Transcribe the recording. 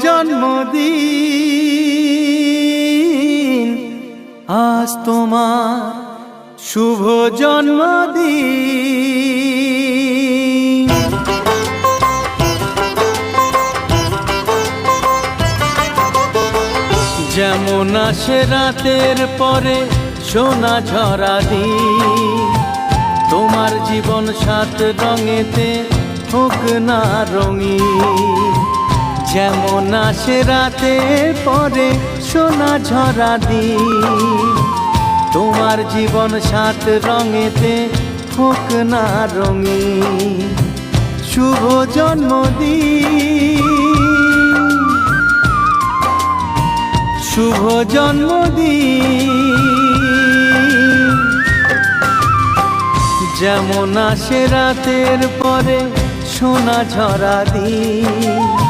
জন্মদিন, আজ তোমার শুভ জন্মদিন। যেমন আসে রাতের পরে সোনা ঝরা দিন, তোমার জীবন সাত রঙেতে হোক না রঙিন। যেমন আসে রাতের পরে সোনা ঝরা দিন, তোমার জীবন সাত রঙেতে হোক না রঙিন। শুভ জন্মদিন, শুভ জন্মদিন। যেমন আসে রাতের পরে সোনা ঝরা দিন,